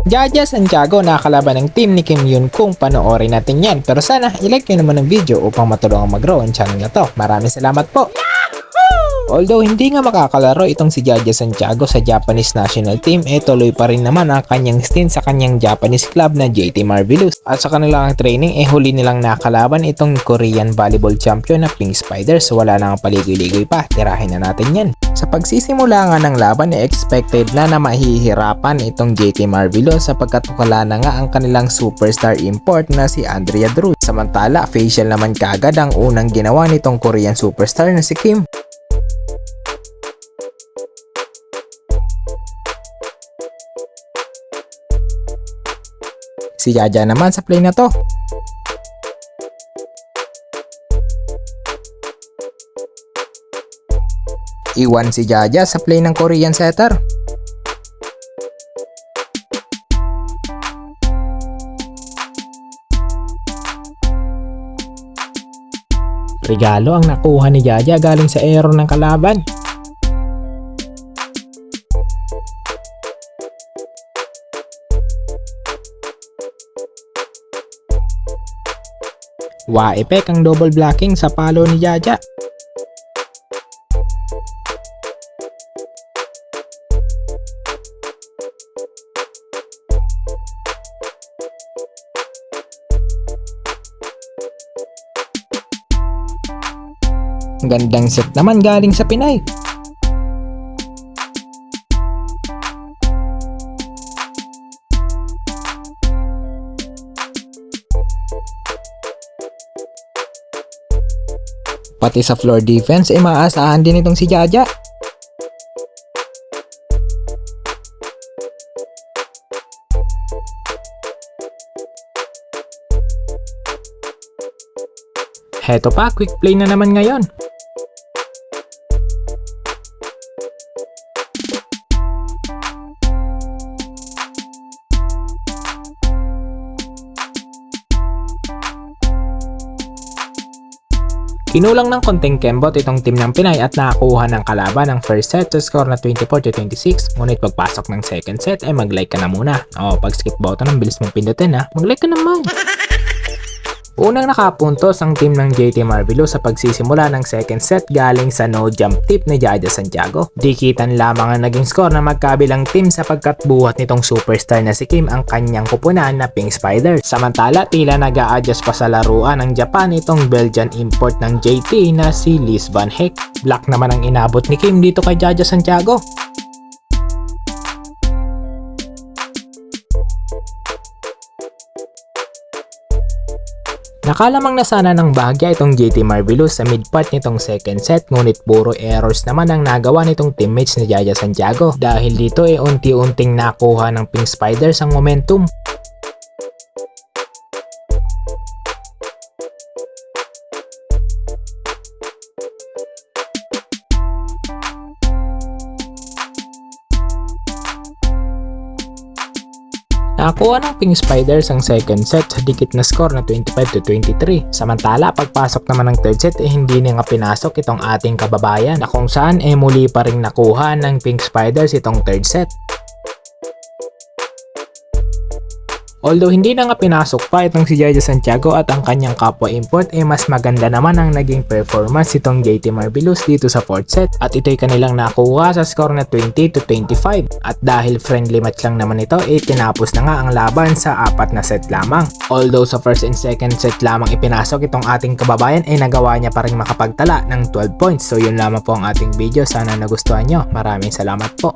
Jaja Santiago nakakalaban ng team ni Kim Yun kung panoorin natin yan. Pero sana ilike nyo naman ang video upang matulungan mag-grow ang channel na to. Maraming salamat po! Although hindi nga makakalaro itong si Jaja Santiago sa Japanese national team, tuloy pa rin naman ang kanyang stint sa kanyang Japanese club na JT Marvelous. At sa kanilang training huli nilang nakalaban itong Korean volleyball champion na Pink Spiders. Wala nang paligoy-ligoy pa, tirahin na natin yan. Sa pagsisimula nga ng laban expected na mahihirapan itong JT Marvelous sapagkat wala na nga ang kanilang superstar import na si Andrea Drew. Samantala facial naman kaagad ang unang ginawa nitong Korean superstar na si Kim. Si Jaja naman sa play na to. Iwan si Jaja sa play ng Korean setter. Regalo ang nakuha ni Jaja galing sa error ng kalaban. Wa-epek ang double blocking sa palo ni Jaja. Gandang set naman galing sa Pinay. Pati sa floor defense maaasahan din itong si Jaja. Heto pa, quick play na naman ngayon. Kinulang ng konting kembot itong team ng Pinay at nakakuha ng kalaban ng first set sa score na 24-26. Ngunit pagpasok ng second set mag-like ka na muna. Pag skip button ang bilis mong pindutin mag-like ka naman. Unang nakapuntos ang team ng JT Marvelous sa pagsisimula ng second set galing sa no jump tip ni Jaja Santiago. Dikitan lamang ang naging score na magkabilang team sapagkat buhat nitong superstar na si Kim ang kanyang kupunan na Pink Spiders. Samantala tila nag-a-adjust pa sa laruan ng Japan itong Belgian import ng JT na si Liz Van Heck. Block naman ang inabot ni Kim dito kay Jaja Santiago. Nakalamang na sana ng bahagya itong JT Marvelous sa mid-part nitong second set, ngunit puro errors naman ang nagawa nitong teammates ni Jaja Santiago. Dahil dito unti-unting nakuha ng Pink Spiders ang momentum. Nakakuha ng Pink Spiders ang second set sa dikit na score na 25-23. Samantala pagpasok naman ng third set hindi na nga pinasok itong ating kababayan na kung saan muli pa rin nakuha ng Pink Spiders itong third set. Although hindi na nga pinasok pa itong si Jaja Santiago at ang kanyang kapwa import mas maganda naman ang naging performance itong JT Marvelous dito sa fourth set at ito'y kanilang nakuha sa score na 20-25 at dahil friendly match lang naman ito tinapos na nga ang laban sa 4 na set lamang. Although sa first and second set lamang ipinasok itong ating kababayan nagawa niya pa rin makapagtala ng 12 points. So yun lamang po ang ating video, sana nagustuhan nyo. Maraming salamat po.